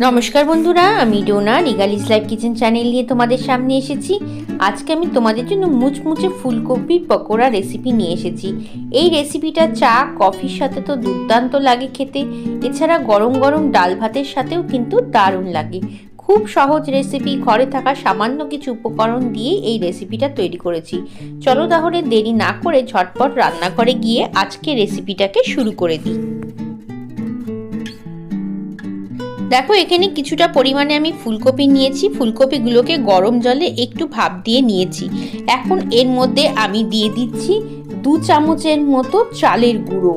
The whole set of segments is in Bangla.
নমস্কার বন্ধুরা, আমি ডোনা রিগালিস লাইফ কিচেন চ্যানেল নিয়ে তোমাদের সামনে এসেছি। আজকে আমি তোমাদের জন্য মুচমুচে ফুলকপির পকোড়া রেসিপি নিয়ে এসেছি। এই রেসিপিটা চা কফির সাথে তো দুর্দান্ত লাগে খেতে, এছাড়া গরম গরম ডাল ভাতের সাথেও কিন্তু দারুণ লাগে। খুব সহজ রেসিপি, ঘরে থাকা সামান্য কিছু উপকরণ দিয়ে এই রেসিপিটা তৈরি করেছি। চলো তাহলে দেরি না করে ঝটপট রান্নাঘরে গিয়ে আজকে রেসিপিটাকে শুরু করে দিই। দেখো, এখানে কিছুটা পরিমাণে আমি ফুলকপি নিয়েছি। ফুলকপিগুলোকে গরম জলে একটু ভাপ দিয়ে নিয়েছি। এখন এর মধ্যে আমি দিয়ে দিচ্ছি 2 চামচের মতো চালের গুঁড়ো,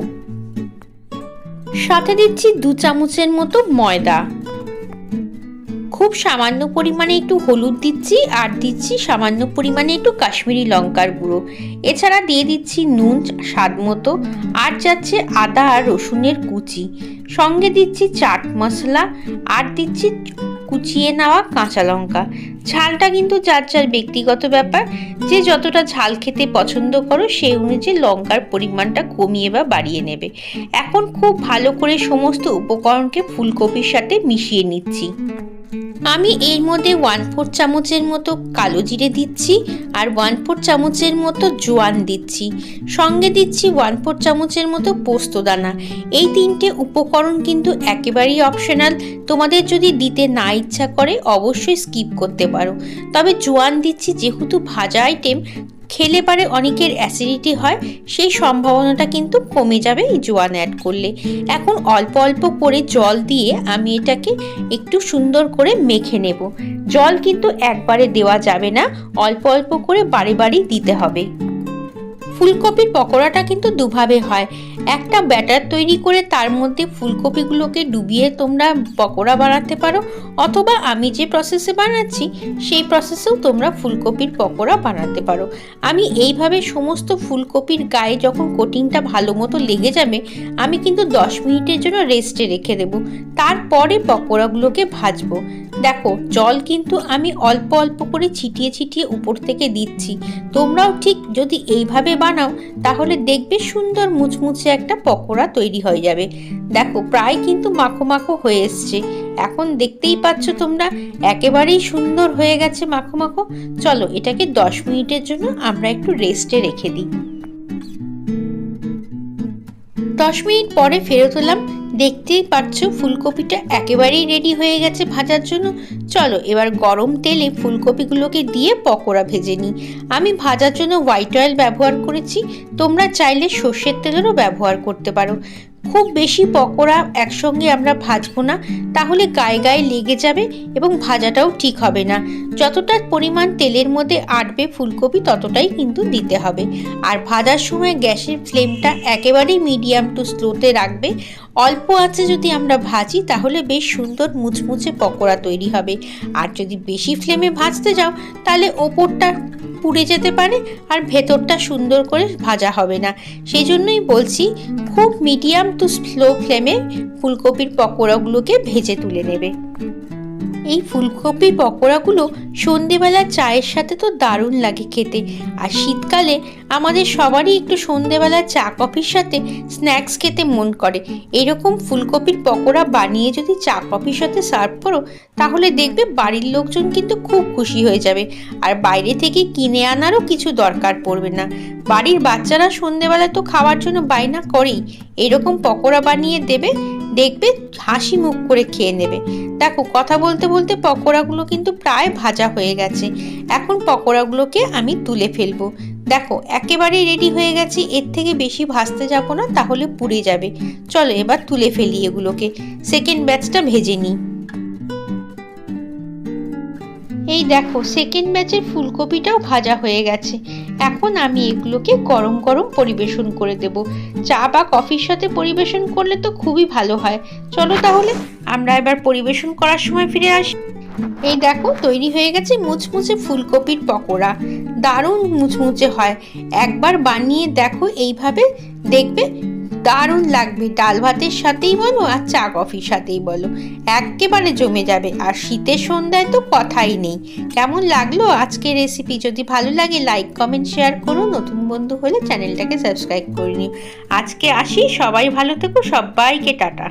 সাথে দিচ্ছি 2 চামচের মতো ময়দা, খুব সামান্য পরিমাণে একটু হলুদ দিচ্ছি, আর দিচ্ছি সামান্য পরিমাণে একটু কাশ্মীরি লঙ্কার গুঁড়ো। এছাড়া দিয়ে দিচ্ছি নুন স্বাদ মতো, আর যাচ্ছে আদা আর রসুনের কুচি, সঙ্গে দিচ্ছি চাট মশলা, আর দিচ্ছি কুচিয়ে নেওয়া কাঁচা লঙ্কা। ঝালটা কিন্তু যার যার ব্যক্তিগত ব্যাপার, যে যতটা ঝাল খেতে পছন্দ করো সেই অনুযায়ী লঙ্কার পরিমাণটা কমিয়ে বা বাড়িয়ে নেবে। এখন খুব ভালো করে সমস্ত উপকরণকে ফুলকপির সাথে মিশিয়ে নিচ্ছি। আমি এর মধ্যে 1/4 চামচের মতো কালো জিরে দিচ্ছি, আর 1/4 চামচের মতো জোয়ান দিচ্ছি, সঙ্গে দিচ্ছি 1/4 চামচের মতো পোস্তদানা। এই 3টে উপকরণ কিন্তু একেবারেই অপশনাল, তোমাদের যদি দিতে না ইচ্ছা করে অবশ্যই স্কিপ করতে পারো। তবে জোয়ান দিচ্ছি যেহেতু ভাজা আইটেম, খেলে পারে অনেকের অ্যাসিডিটি হয়, সেই সম্ভাবনাটা কিন্তু কমে যাবে এই জোয়ান অ্যাড করলে। এখন অল্প অল্প করে জল দিয়ে আমি এটাকে একটু সুন্দর করে মেখে নেব। জল কিন্তু একবারে দেওয়া যাবে না, অল্প অল্প করে বারে বারে দিতে হবে। ফুলকপির পকোড়াটা কিন্তু দুভাবে হয়। একটা ব্যাটার তৈরি করে তার মধ্যে ফুলকপিগুলোকে ডুবিয়ে তোমরা পকোড়া বানাতে পারো, অথবা আমি যে প্রসেসে বানাচ্ছি সেই প্রসেসেও তোমরা ফুলকপির পকোড়া বানাতে পারো। আমি এইভাবে সমস্ত ফুলকপির গায়ে যখন কোটিংটা ভালো মতো লেগে যাবে, আমি কিন্তু 10 মিনিটের জন্য রেস্টে রেখে দেবো। তারপরে পকোড়াগুলোকে ভাজবো। দেখো, জল কিন্তু আমি অল্প অল্প করে ছিটিয়ে ছিটিয়ে উপর থেকে দিচ্ছি। তোমরাও ঠিক যদি এইভাবে বানাও তাহলে দেখবে সুন্দর মুচমুচে একটা পকোড়া তৈরি হয়ে যাবে। দেখো, প্রায় কিন্তু মাখো মাখো হয়ে এসছে। এখন দেখতেই পাচ্ছ তোমরা, একেবারেই সুন্দর হয়ে গেছে মাখো মাখো। চলো এটাকে 10 মিনিটের জন্য আমরা একটু রেস্টে রেখে দিই। 10 মিনিট পরে ফেরত এলাম। দেখতেই পাচ্ছ ফুলকপিটা একেবারেই রেডি হয়ে গেছে ভাজার জন্য। চলো এবার গরম তেলে ফুলকপিগুলোকে দিয়ে পকোড়া ভেজে নিই। আমি ভাজার জন্য হোয়াইট অয়েল ব্যবহার করেছি, তোমরা চাইলে সর্ষের তেলেরও ব্যবহার করতে পারো। খুব বেশি পকোড়া একসঙ্গে আমরা ভাজবো না, তাহলে গায়ে গায়ে লেগে যাবে এবং ভাজাটাও ঠিক হবে না। যতটা পরিমাণ তেলের মধ্যে আটবে ফুলকপি ততটাই কিন্তু দিতে হবে। আর ভাজার সময় গ্যাসের ফ্লেমটা একেবারেই মিডিয়াম টু স্লোতে রাখবে। অল্প আঁচে যদি আমরা ভাজি তাহলে বেশ সুন্দর মুচমুচে পকোড়া তৈরি হবে। আর যদি বেশি ফ্লেমে ভাজতে যাও তাহলে ওপরটা পুড়ে যেতে পারে আর ভেতরটা সুন্দর করে ভাজা হবে না। সেই জন্যই বলছি, খুব মিডিয়াম টু স্লো ফ্লেমে ফুলকপির পকোড়াগুলোকে ভেজে তুলে নেবে। এই ফুলকপির পকোড়াগুলো সন্ধেবেলা চায়ের সাথে তো দারুণ লাগে খেতে। আর শীতকালে আমাদের সবারই একটু সন্ধেবেলা চা কফির সাথে স্ন্যাক্স খেতে মন করে। এরকম ফুলকপির পকোড়া বানিয়ে যদি চা কফির সাথে সার্ভ করো তাহলে দেখবে বাড়ির লোকজন কিন্তু খুব খুশি হয়ে যাবে। আর বাইরে থেকে কিনে আনারও কিছু দরকার পড়বে না। বাড়ির বাচ্চারা সন্ধেবেলা তো খাওয়ার জন্য বায়না করেই, এরকম পকোড়া বানিয়ে দেবে, দেখবে হাসি মুখ করে খেয়ে নেবে। দেখো, কথা বলতে বলতে পকোড়াগুলো কিন্তু প্রায় ভাজা হয়ে গেছে। এখন পকোড়াগুলোকে আমি তুলে ফেলবো। দেখো, একেবারেই রেডি হয়ে গেছে। এর থেকে বেশি ভাজতে যাবো না, তাহলে পুড়ে যাবে। চলো এবার তুলে ফেলি এগুলোকে, সেকেন্ড ব্যাচটা ভেজে নিই। এই দেখো, সেকেন্ড ব্যাচের ফুলকপিটাও ভাজা হয়ে গেছে। এখন আমি এগুলোকে গরম গরম পরিবেশন করে দেব। চা বা কফির সাথে পরিবেশন করলে তো খুবই ভালো হয়। চলো তাহলে আমরা এবার পরিবেশন করার সময় ফিরে আসি। এই দেখো, তৈরি হয়ে গেছে মুচমুচে ফুলকপির পকোড়া। দারুণ মুচমুচে হয়। একবার বানিয়ে দেখো এইভাবে, দেখবে দারুণ লাগবে। ডাল ভাতের সাথেই বলো আর চা কফির সাথেই বলো, একেবারে জমে যাবে। আর শীতের সন্ধ্যায় তো কথাই নেই। কেমন লাগলো আজকের রেসিপি? যদি ভালো লাগে লাইক কমেন্ট শেয়ার করো। নতুন বন্ধু হলে চ্যানেলটাকে সাবস্ক্রাইব করে নিও। আজকে আসি, সবাই ভালো থেকো, সবাইকে টাটা।